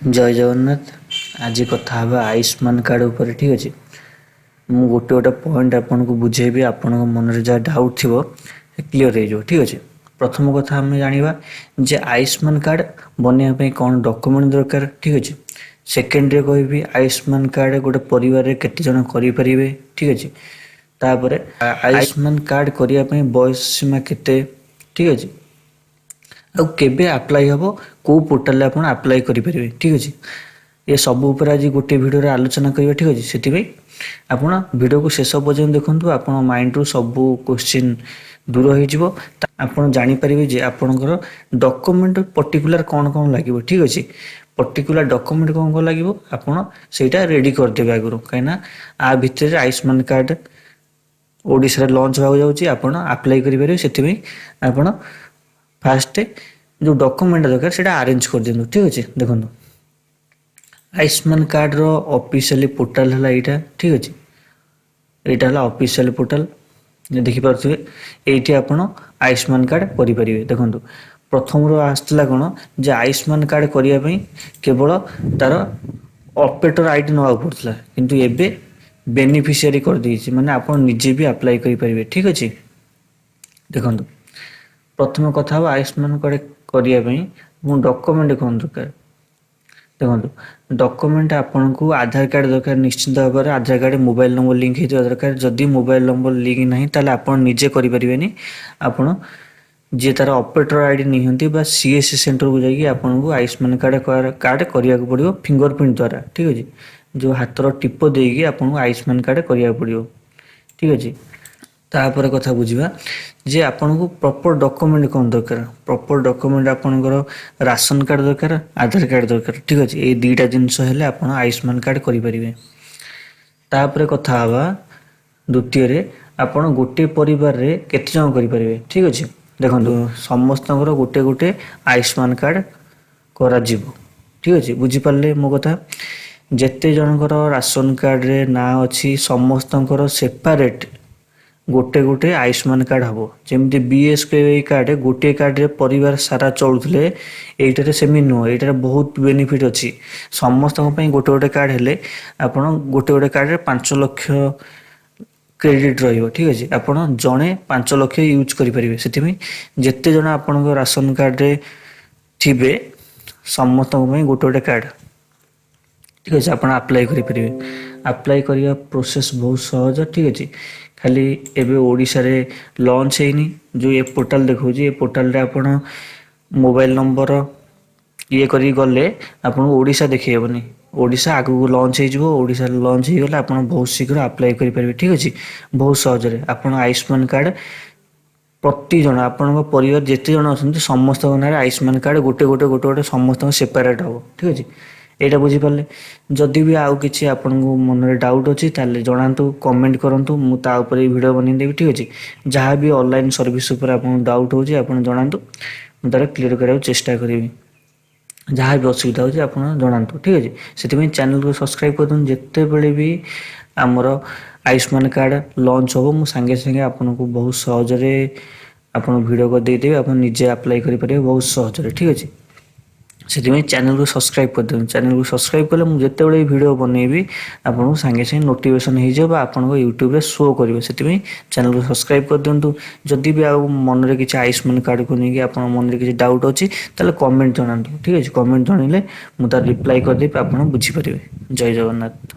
जय जगन्नाथ। आज कथा हवा आयुष्मान कार्ड ऊपर। ठीक अच्छे, मु गोटे गोटे पॉइंट आपन को बुझेबी, आपण मन में जहाँ डाउट थी क्लीयर हो। ठीक अच्छे, प्रथम कथा आम जाना जे आयुष्मान कार्ड बनवाई कौन डॉक्यूमेंट दरकार। ठीक अच्छे, सेकेंड कहि आयुष्मान कार्ड गोटे परिवार केते जन करें। ठीक अच्छे, तापर आयुष्मान कार्ड करने बयस सीमा केते। ठीक अच्छे, ଆଉ କେବେ ଆପ୍ଲାଏ ହେବ, କେଉଁ ପୋର୍ଟାଲରେ ଆପଣ ଆପ୍ଲାଏ କରିପାରିବେ। ଠିକ୍ ଅଛି, ଏ ସବୁ ଉପରେ ଆଜି ଗୋଟିଏ ଭିଡ଼ିଓରେ ଆଲୋଚନା କରିବା। ଠିକ୍ ଅଛି, ସେଥିପାଇଁ ଆପଣ ଭିଡ଼ିଓକୁ ଶେଷ ପର୍ଯ୍ୟନ୍ତ ଦେଖନ୍ତୁ। ଆପଣ ମାଇଣ୍ଡରୁ ସବୁ କୋଶ୍ଚିନ୍ ଦୂର ହୋଇଯିବ। ଆପଣ ଜାଣିପାରିବେ ଯେ ଆପଣଙ୍କର ଡକୁମେଣ୍ଟ ପର୍ଟିକୁଲାର କ'ଣ କ'ଣ ଲାଗିବ। ଠିକ୍ ଅଛି, ପର୍ଟିକୁଲାର ଡକୁମେଣ୍ଟ କ'ଣ କ'ଣ ଲାଗିବ ଆପଣ ସେଇଟା ରେଡ଼ି କରିଦେବେ ଆଗରୁ, କାହିଁକିନା ଆ ଭିତରେ ଆୟୁଷ୍ମାନ କାର୍ଡ଼ ଓଡ଼ିଶାରେ ଲଞ୍ଚ ହେବାକୁ ଯାଉଛି, ଆପଣ ଆପ୍ଲାଏ କରିପାରିବେ। ସେଥିପାଇଁ ଆପଣ फास्ट जो डॉक्यूमेंट दरकार से अरेंज कर दिखाँ। ठीक अच्छे, देखो आयुष्मान कार्ड रो ऑफिशियल पोर्टाल है यहाँ। ठीक अच्छे, यहाँ है ऑफिशियल पोर्टाल, देखिपे ये आप आयुष्मान कार्ड करेंगे। देखो प्रथम आसला कौन जे आयुष्मान कार्ड करने केवल तार ऑपरेटर आईडी ना पड़ता, किंतु एबे बेनिफिशियरी कर देछि, माने आप निजे भी अप्लाई करेंगे। ठीक अच्छे, देखो प्रथम कथा आयुष्मान कार्ड करने डॉक्यूमेंट कौन दरकार। देखो डॉक्यूमेंट आपन को आधार कार्ड दरकार, निश्चित भाव में आधार कार्ड मोबाइल नंबर लिंक होता दरकार। जदि मोबाइल नंबर लिंक ना ताले आप निजे करें, आपड़ जी तार ऑपरेटर आईडी निहंती बा सीएससी सेंटर को जाकि आपन को आयुष्मान कार्ड करने को पड़ो फिंगरप्रिंट द्वारा। ठीक अच्छे, जो हाथर टीप देगी आपन को आयुष्मान कार्ड करने पड़ो। ठीक अच्छे, तापर कथा बुझा जे आपन को प्रॉपर डॉक्यूमेंट कौन दरकार। प्रॉपर डॉक्यूमेंट आपनकर राशन कार्ड दरकार, आधार कार्ड दरकार। ठीक अच्छे, ये दुईटा जिनस हेले आप आयुष्मान कार्ड करेंगे। तापर कथा हवा द्वितीय आपन गोटे परिवार रे केते जन करेंगे। ठीक अच्छे, देखो समस्त गोटे गोटे आयुष्मान कार्ड करा जीवो। ठीक अच्छे, बुझीपारे मो कथा। जेते जनकर राशन कार्ड रे ना अच्छी समस्तंकर सेपारेट गोटे गोटे आयुष्मान कार्ड हम, जमी बीएसके कार्ड गोटे कार्ड रे परिवार सारा चलुले, यहीटर सेमी नुह। ये बहुत बेनिफिट अच्छी समस्त गोटे गोटे कार्ड हेले आप गोटे गोटे कार्ड रे 5 लाख क्रेडिट रहिबो। ठीक अच्छे, आपड़ जड़े 5 लाख यूज करेंगे। से जिते जन आपण राशन कार्ड रे थिबे समस्त गोटे गोटे कार्ड। ठीक अच्छे, आप अप्लाई करेंगे। अप्लाई करने प्रोसेस बहुत सहज। ठीक अच्छे, खाली एबे ओडिशा रे लॉन्च हैनी, जो ये पोर्टाल देखो ये पोर्टाल रे आपण मोबाइल नंबर ये करी गले आपन ओडिशा देखिएबनी। ओडिशा आगु लॉन्च हो, ओडिशा लॉन्च हो गला आपन बहुत शीघ्र अप्लाई करि परिबे। ठीक अछि, बहुत सहज रे आपन आयुष्मान कार्ड प्रति जन आपन परिवार जेते जन अछंती समस्त नारे आयुष्मान कार्ड गोटे गोटे गोटे गोटे समस्त सेपरेट हो। ठीक अछि, एटा बुझी पाले। जदि भी आउ किछि आपन को मन रे डाउट अछि ताले जणांतु, कमेंट करंतु, मु ता ऊपर वीडियो बनै देबी। ठीक अछि, जहां भी ऑनलाइन सर्विस ऊपर आपन डाउट होछि आपन जणांतु, मु तार क्लियर करबा चेष्टा करिवि। जहाँ भी असुविधा होछि आपन जणांतु। ठीक अछि, सेति चैनल को सब्सक्राइब कर दन। जेते बेले भी हमर आयुष्मान कार्ड लॉन्च हो मु संगे संगे आपन को बहुत सहज रे आपन वीडियो को दे देबे, आपन निजे अप्लाई करि परिबे बहुत सहज रे। ठीक अछि, से चैनल को सब्सक्राइब कर दें। चैनल को सब्सक्राइब कले मुझे जिते वीडियो बनैबी आपको सांगे सांगे नोटिफिकेशन हो आपको यूट्यूब शो करेंगे। से चैनल को सब्सक्राइब कर दिंतु। जदि भी आ मन में किसी आयुष्मान कार्ड को लेकिन आप मन में किसी डाउट अच्छी ताले कमेंट जनातु। ठीक है, कमेंट जनइले मुझे रिप्लाई करदेवी, आप बुझीपारे। जय जगन्नाथ।